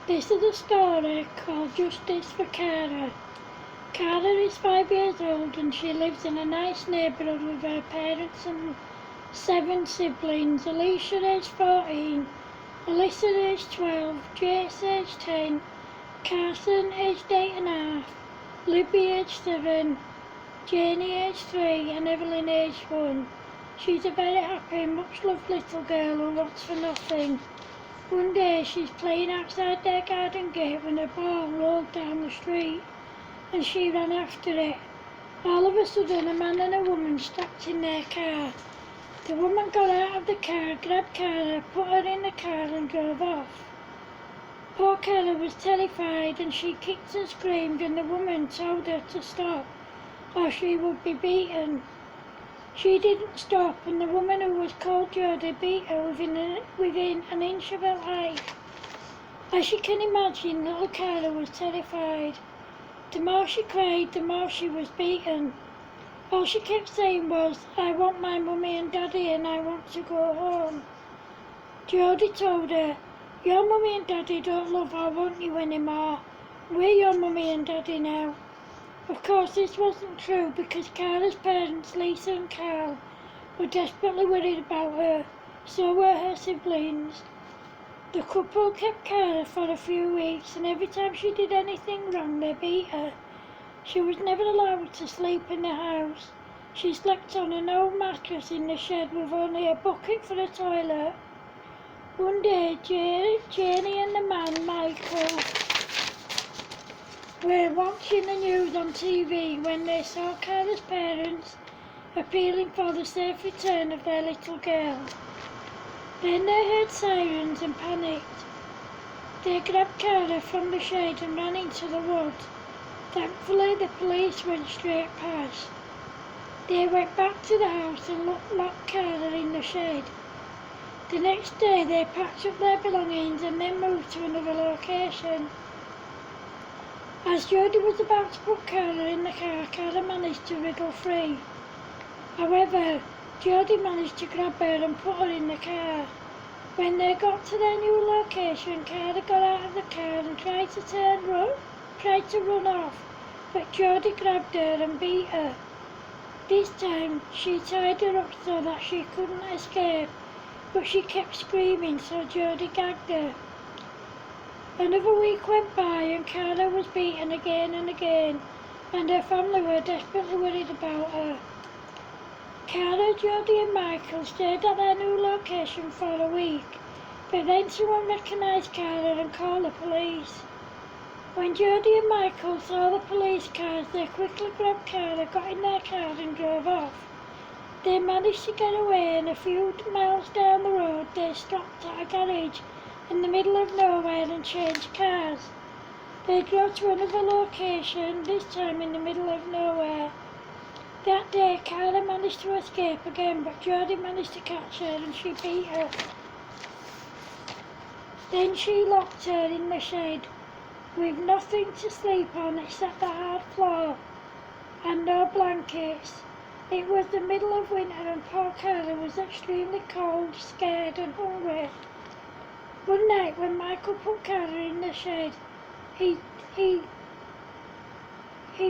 This is a story called Justice for Cara. Cara is 5 years old and she lives in a nice neighbourhood with her parents and 7 siblings. Alicia is 14, Alyssa is 12, Jace is 10, Carson aged 8.5, Libby aged 7, Janie aged 3 and Evelyn aged 1. She's a very happy, much loved little girl who wants for nothing. One day she's playing outside their garden gate when a ball rolled down the street and she ran after it. All of a sudden a man and a woman stopped in their car. The woman got out of the car, grabbed Cara, put her in the car and drove off. Poor Cara was terrified and she kicked and screamed and the woman told her to stop or she would be beaten. She didn't stop and the woman who was called Jody beat her within an inch of her life. As you can imagine, little Cara was terrified. The more she cried, the more she was beaten. All she kept saying was, "I want my mummy and daddy and I want to go home." Jody told her, "Your mummy and daddy don't love or want you anymore. We're your mummy and daddy now." Of course this wasn't true because Cara's parents, Lisa and Carl, were desperately worried about her, so were her siblings. The couple kept Cara for a few weeks and every time she did anything wrong they beat her. She was never allowed to sleep in the house. She slept on an old mattress in the shed with only a bucket for a toilet. One day Janie and the man, Michael, were watching the news on TV when they saw Cara's parents appealing for the safe return of their little girl. Then they heard sirens and panicked. They grabbed Cara from the shed and ran into the woods. Thankfully the police went straight past. They went back to the house and locked Cara in the shed. The next day they packed up their belongings and then moved to another location. As Jody was about to put Cara in the car, Cara managed to wriggle free. However, Jody managed to grab her and put her in the car. When they got to their new location, Cara got out of the car and tried to run off, but Jody grabbed her and beat her. This time, she tied her up so that she couldn't escape, but she kept screaming, so Jody gagged her. Another week went by and Cara was beaten again and again, and her family were desperately worried about her. Cara, Jody and Michael stayed at their new location for a week, but then someone recognised Cara and called the police. When Jody and Michael saw the police cars, they quickly grabbed Cara, got in their car and drove off. They managed to get away and a few miles down the road they stopped at a garage in the middle of nowhere and changed cars. They drove to another location, this time in the middle of nowhere. That day Cara managed to escape again, but Jody managed to catch her and she beat her. Then she locked her in the shed with nothing to sleep on except the hard floor and no blankets. It was the middle of winter and poor Cara was extremely cold, scared and hungry. One night when Michael put Cara in the shed, he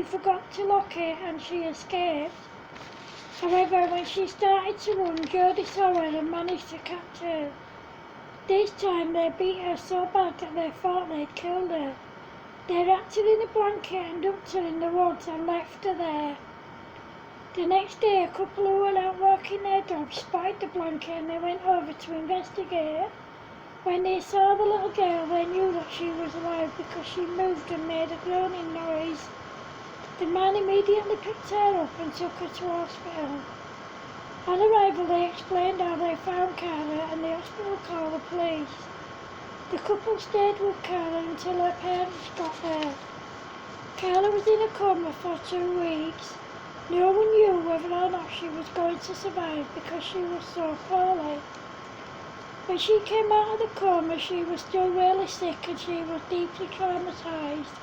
forgot to lock it and she escaped. However, when she started to run, Jody saw her and managed to catch her. This time they beat her so bad that they thought they'd killed her. They wrapped her in a blanket and dumped her in the woods and left her there. The next day a couple who were out walking their dogs spotted the blanket and they went over to investigate. When they saw the little girl, they knew that she was alive because she moved and made a groaning noise. The man immediately picked her up and took her to hospital. On arrival, they explained how they found Cara and the hospital called the police. The couple stayed with Cara until her parents got there. Cara was in a coma for 2 weeks. No one knew whether or not she was going to survive because she was so poorly. When she came out of the coma, she was still really sick and she was deeply traumatised.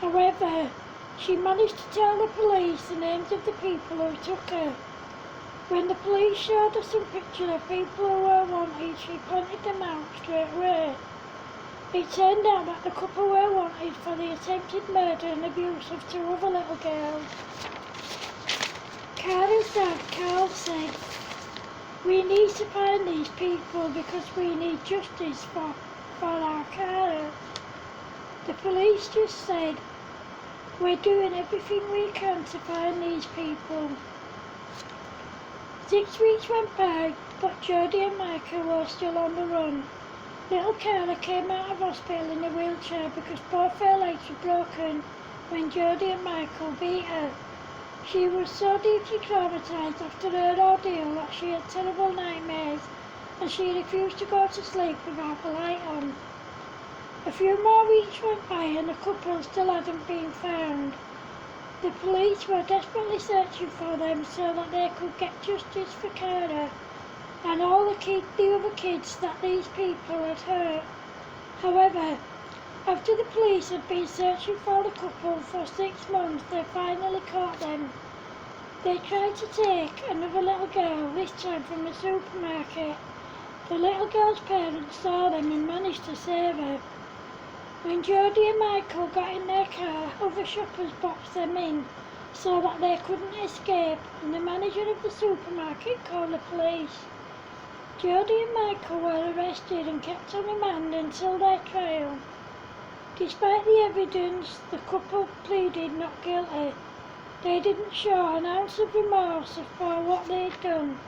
However, she managed to tell the police the names of the people who took her. When the police showed her some pictures of people who were wanted, she pointed them out straight away. It turned out that the couple were wanted for the attempted murder and abuse of 2 other little girls. Cara's dad, Carl, said, "We need to find these people because we need justice for our Cara." The police just said, "We're doing everything we can to find these people." 6 weeks went by, but Jodie and Michael were still on the run. Little Cara came out of hospital in a wheelchair because both her legs were broken when Jodie and Michael beat her. She was so deeply traumatised after her ordeal that she had terrible nightmares and she refused to go to sleep without the light on. A few more weeks went by and the couple still hadn't been found. The police were desperately searching for them so that they could get justice for Cara and all the other kids that these people had hurt. However, after the police had been searching for the couple for 6 months, they finally caught them. They tried to take another little girl, this time from a supermarket. The little girl's parents saw them and managed to save her. When Jodie and Michael got in their car, other shoppers boxed them in so that they couldn't escape, and the manager of the supermarket called the police. Jodie and Michael were arrested and kept on remand until their trial. Despite the evidence, the couple pleaded not guilty. They didn't show an ounce of remorse for what they'd done.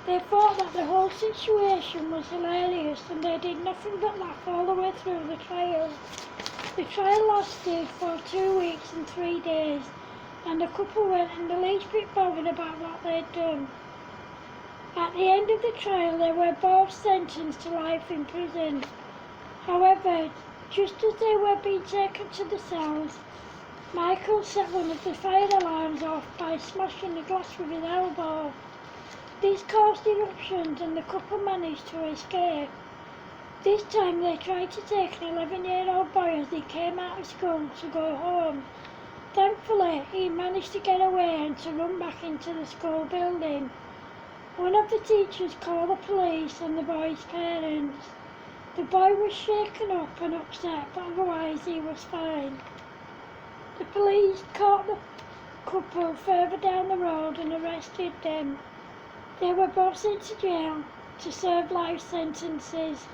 They thought that the whole situation was hilarious and they did nothing but laugh all the way through the trial. The trial lasted for 2 weeks and 3 days, and the couple weren't the least bit bothered about what they'd done. At the end of the trial, they were both sentenced to life in prison. However, just as they were being taken to the cells, Michael set one of the fire alarms off by smashing the glass with his elbow. This caused eruptions and the couple managed to escape. This time they tried to take an 11-year-old boy as he came out of school to go home. Thankfully, he managed to get away and to run back into the school building. One of the teachers called the police and the boy's parents. The boy was shaken up and upset, but otherwise he was fine. The police caught the couple further down the road and arrested them. They were both sent to jail to serve life sentences.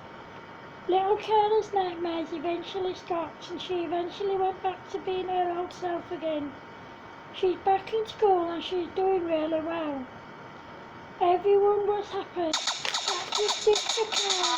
Little Cara's nightmares eventually stopped and she eventually went back to being her old self again. She's back in school and she's doing really well. Everyone was happy. That's just it for Cara.